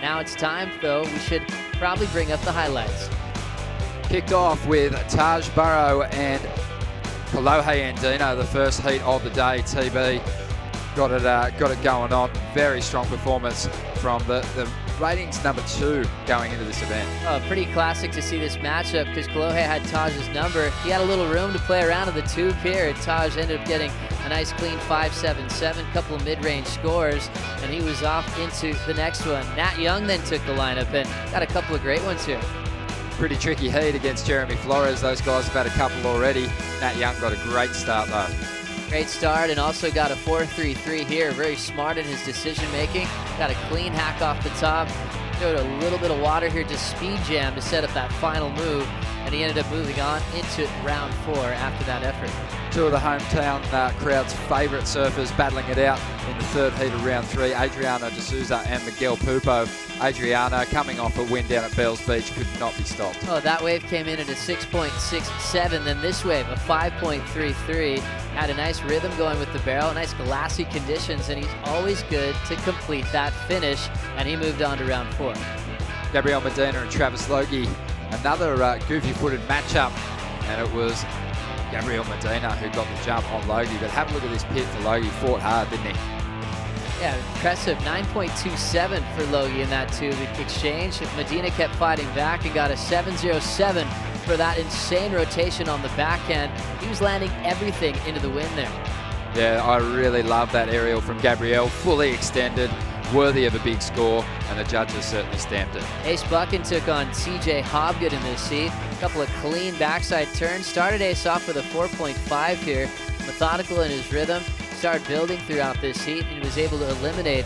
Now it's time, though, we should probably bring up the highlights. Kicked off with Taj Burrow and Kolohe Andino, the first heat of the day. TB got it going on. Very strong performance from the ratings number 2 going into this event. Oh, pretty classic to see this matchup because Kolohe had Taj's number. He had a little room to play around in the tube here, and Taj ended up getting a nice clean 5-7-7, couple of mid-range scores, and he was off into the next one. Nat Young then took the lineup and got a couple of great ones here. Pretty tricky heat against Jeremy Flores. Those guys have had a couple already. Nat Young got a great start though. Great start, and also got a 4-3-3 here. Very smart in his decision-making. Got a clean hack off the top. Showed a little bit of water here, just speed jam to set up that final move, and he ended up moving on into round 4 after that effort. Two of the hometown crowd's favourite surfers battling it out in the third heat of round 3. Adriano De Souza and Miguel Pupo. Adriano, coming off a win down at Bells Beach, could not be stopped. Oh, that wave came in at a 6.67, then this wave, a 5.33. Had a nice rhythm going with the barrel, nice glassy conditions, and he's always good to complete that finish, and he moved on to round 4. Gabriel Medina and Travis Logie, another goofy-footed matchup, and it was Gabriel Medina who got the jump on Logie. But have a look at this pit for Logie. Fought hard, didn't he? Yeah, impressive. 9.27 for Logie in that tube exchange. Medina kept fighting back and got a 7.07 for that insane rotation on the backhand. He was landing everything into the wind there. Yeah, I really love that aerial from Gabriel. Fully extended, worthy of a big score, and the judges certainly stamped it. Ace Buchan took on CJ Hobgood in this heat. A couple of clean backside turns. Started Ace off with a 4.5 here. Methodical in his rhythm. Started building throughout this heat, and he was able to eliminate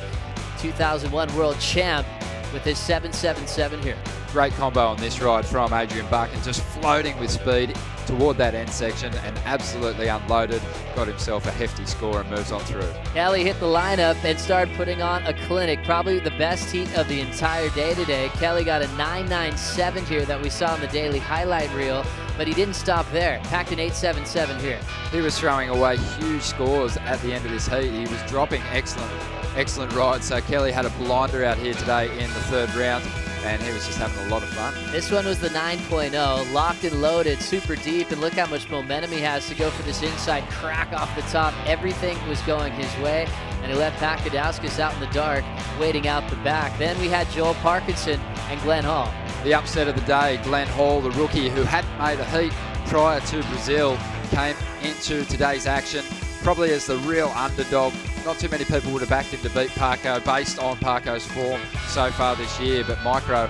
2001 world champ with his 7.77 here. Great combo on this ride from Adrian Buchan, just floating with speed toward that end section and absolutely unloaded. Got himself a hefty score and moves on through. Kelly hit the lineup and started putting on a clinic, probably the best heat of the entire day today. Kelly got a 9.97 here that we saw in the daily highlight reel, but he didn't stop there. Packed an 8.77 here. He was throwing away huge scores at the end of this heat. He was dropping excellent rides. So Kelly had a blinder out here today in the third round, and he was just having a lot of fun. This one was the 9.0, locked and loaded, super deep, and look how much momentum he has to go for this inside crack off the top. Everything was going his way, and he left Pakadauskas out in the dark, waiting out the back. Then we had Joel Parkinson and Glenn Hall. The upset of the day, Glenn Hall, the rookie who hadn't made a heat prior to Brazil, came into today's action probably as the real underdog. Not too many people would have backed him to beat Parko based on Parko's form so far this year, but Micro,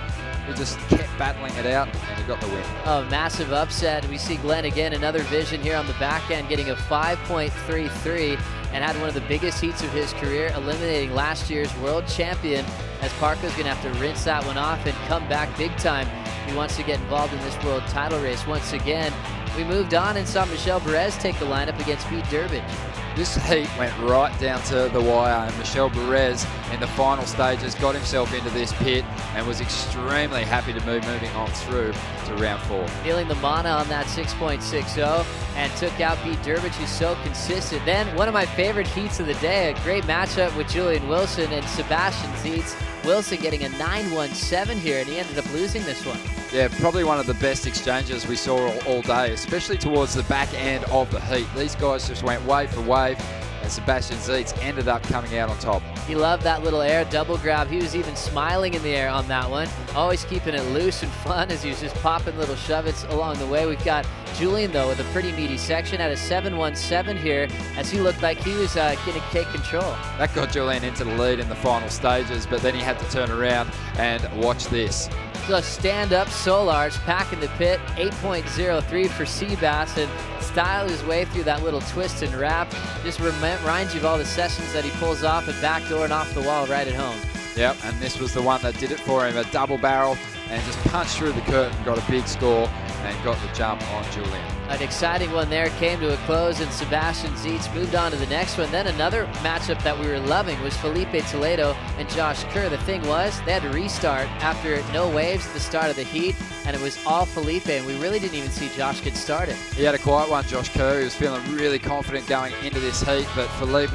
he just kept battling it out and he got the win. Oh, massive upset. We see Glenn again, another vision here on the back end, getting a 5.33 and had one of the biggest heats of his career, eliminating last year's world champion, as Parko's going to have to rinse that one off and come back big time. He wants to get involved in this world title race once again. We moved on and saw Michel Perez take the lineup against Pete Durbridge. This heat went right down to the wire, and Michel Perez in the final stages got himself into this pit and was extremely happy to be moving on through to round 4. Feeling the mana on that 6.60 and took out Pete Durbridge, who's so consistent. Then one of my favorite heats of the day, a great matchup with Julian Wilson and Sebastian Zietz. Wilson getting a 9.17 here, and he ended up losing this one. Yeah, probably one of the best exchanges we saw all day, especially towards the back end of the heat. These guys just went wave for wave, and Sebastian Zietz ended up coming out on top. He loved that little air double grab. He was even smiling in the air on that one. Always keeping it loose and fun as he was just popping little shove-its along the way. We've got Julian, though, with a pretty meaty section at a 7.17 here, as he looked like he was going to take control. That got Julian into the lead in the final stages, but then he had to turn around and watch this. The stand-up Solars packing the pit, 8.03 for Seabass, and style his way through that little twist and wrap. Just reminds you of all the sessions that he pulls off and backdoor and off the wall right at home. Yep, and this was the one that did it for him, a double barrel, and just punched through the curtain, got a big score, and got the jump on Julian. An exciting one there came to a close, and Sebastian Zietz moved on to the next one. Then another matchup that we were loving was Felipe Toledo and Josh Kerr. The thing was, they had to restart after no waves at the start of the heat, and it was all Felipe, and we really didn't even see Josh get started. He had a quiet one, Josh Kerr. He was feeling really confident going into this heat, but Felipe,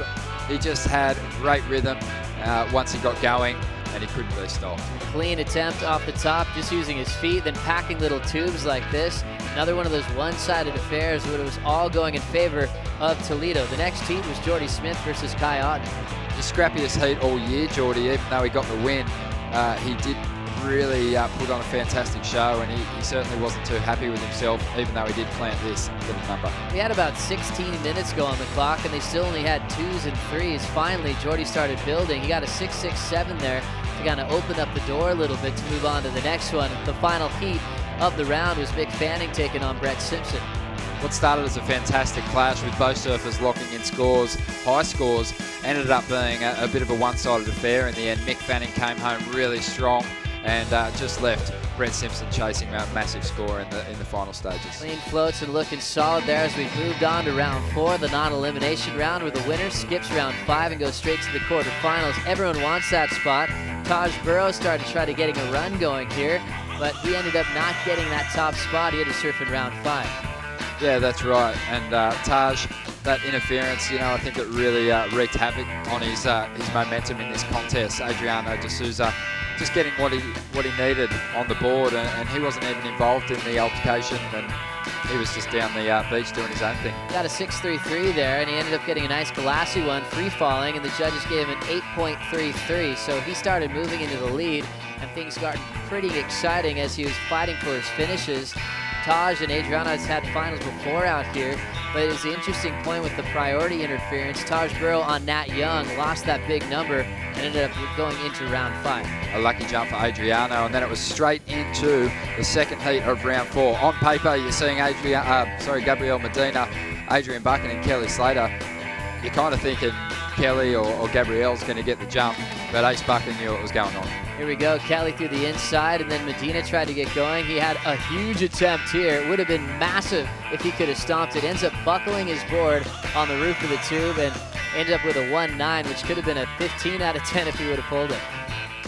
he just had great rhythm once he got going. and he couldn't be stopped. Clean attempt off the top, just using his feet, then packing little tubes like this. Another one of those one-sided affairs where it was all going in favor of Toledo. The next heat was Jordy Smith versus Kai Otten. The scrappiest heat all year, Jordy, even though he got the win. He did really put on a fantastic show, and he certainly wasn't too happy with himself, even though he did plant this little number. We had about 16 minutes go on the clock, and they still only had 2s and 3s. Finally, Jordy started building. He got a 6.67 there to kind of open up the door a little bit to move on to the next one. The final heat of the round was Mick Fanning taking on Brett Simpson. What started as a fantastic clash with both surfers locking in scores, high scores, ended up being a bit of a one-sided affair in the end. Mick Fanning came home really strong and just left Brett Simpson chasing a massive score in the final stages. Clean floats and looking solid there as we've moved on to round 4, the non-elimination round, where the winner skips round 5 and goes straight to the quarterfinals. Everyone wants that spot. Taj Burrow started to try to getting a run going here, but he ended up not getting that top spot. He had to surf in round 5. Yeah, that's right. And Taj, that interference, I think it really wreaked havoc on his momentum in this contest. Adriano de Souza just getting what he needed on the board, and he wasn't even involved in the altercation, and he was just down the beach doing his own thing. Got a 6.33 there, and he ended up getting a nice Galassi one, free falling, and the judges gave him an 8.33. So he started moving into the lead, and things got pretty exciting as he was fighting for his finishes. Taj and Adriano has had finals before out here, but it was the interesting point with the priority interference. Taj Burrow on Nat Young lost that big number and ended up going into round 5. A lucky jump for Adriano, and then it was straight into the second heat of round 4. On paper, you're seeing Gabriel Medina, Adrian Buchan, and Kelly Slater. You're kind of thinking Kelly or Gabriel's going to get the jump, but Ace Buchan knew what was going on. Here we go, Kelly through the inside, and then Medina tried to get going. He had a huge attempt here. It would have been massive if he could have stomped it. Ends up buckling his board on the roof of the tube and ended up with a 1.9, which could have been a 15 out of 10 if he would have pulled it.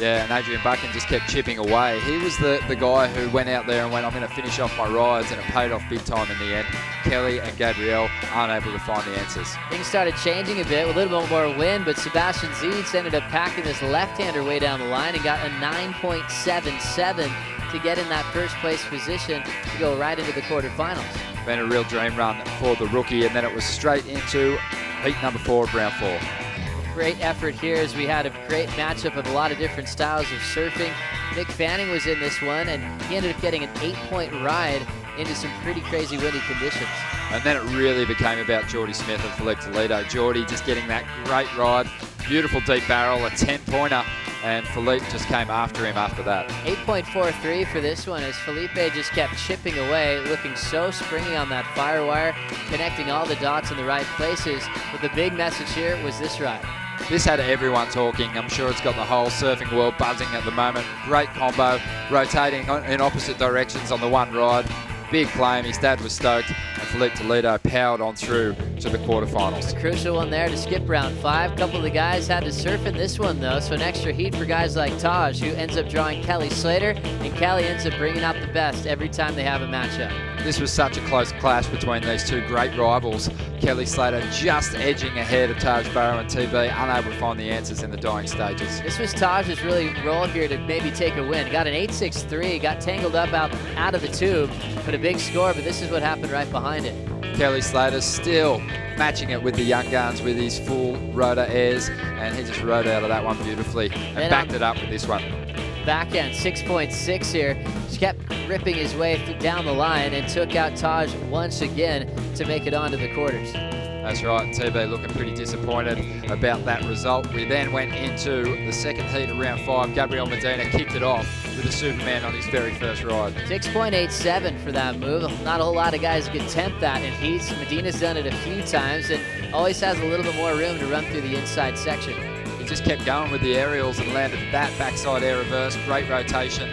Yeah, and Adrian Buchan just kept chipping away. He was the guy who went out there and went, I'm going to finish off my rides, and it paid off big time in the end. Kelly and Gabrielle aren't able to find the answers. Things started changing a bit with a little bit more wind, but Sebastian Zietz ended up packing this left-hander way down the line and got a 9.77 to get in that first place position to go right into the quarterfinals. Been a real dream run for the rookie, and then it was straight into heat number 4 of round 4. Great effort here as we had a great matchup of a lot of different styles of surfing. Mick Fanning was in this one, and he ended up getting an 8-point ride into some pretty crazy windy conditions. And then it really became about Jordy Smith and Felipe Toledo. Jordy just getting that great ride, beautiful deep barrel, a 10-pointer, and Felipe just came after him after that. 8.43 for this one as Felipe just kept chipping away, looking so springy on that firewire, connecting all the dots in the right places. But the big message here was this ride. This had everyone talking. I'm sure it's got the whole surfing world buzzing at the moment. Great combo, rotating in opposite directions on the one ride. Big claim, his dad was stoked, and Felipe Toledo powered on through to the quarterfinals. Crucial one there to skip round 5. A couple of the guys had to surf in this one though, so an extra heat for guys like Taj, who ends up drawing Kelly Slater, and Kelly ends up bringing out the best every time they have a matchup. This was such a close clash between these two great rivals. Kelly Slater just edging ahead of Taj Burrow and TB, unable to find the answers in the dying stages. This was Taj's really role here to maybe take a win. Got an 8.63, got tangled up out of the tube, but a big score, but this is what happened right behind it. Kelly Slater still matching it with the young guns with his full rotor airs, and he just rode out of that one beautifully and backed it up with this one. Backhand 6.6 here, just kept ripping his way down the line and took out Taj once again to make it onto the quarters. That's right, TB looking pretty disappointed about that result. We then went into the second heat of round 5. Gabriel Medina kicked it off with a Superman on his very first ride. 6.87 for that move. Not a whole lot of guys can attempt that in heats. Medina's done it a few times and always has a little bit more room to run through the inside section. He just kept going with the aerials and landed that backside air reverse. Great rotation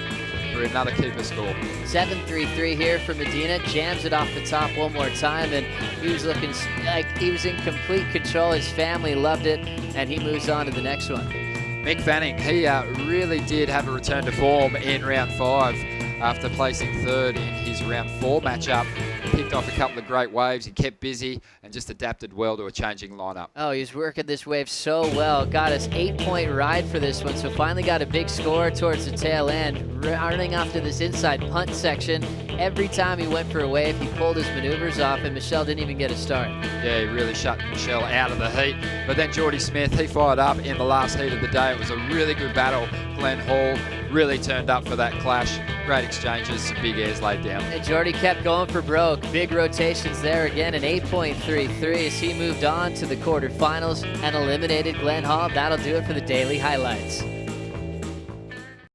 for another keeper score. 7.33 here for Medina. Jams it off the top one more time, and he was looking like he was in complete control. His family loved it, and he moves on to the next one. Mick Fanning, he really did have a return to form in round 5. after placing third in his round 4 matchup. Picked off a couple of great waves. He kept busy and just adapted well to a changing lineup. Oh, he was working this wave so well. Got us 8-point ride for this one, so finally got a big score towards the tail end. Running off to this inside punt section. Every time he went for a wave, he pulled his maneuvers off, and Michelle didn't even get a start. Yeah, he really shut Michelle out of the heat. But then Geordie Smith, he fired up in the last heat of the day. It was a really good battle. Glenn Hall really turned up for that clash. Great exchanges, some big airs laid down. And Geordie kept going for broke. Big rotations there again, an 8.33 as he moved on to the quarterfinals and eliminated Glenn Hall. That'll do it for the daily highlights.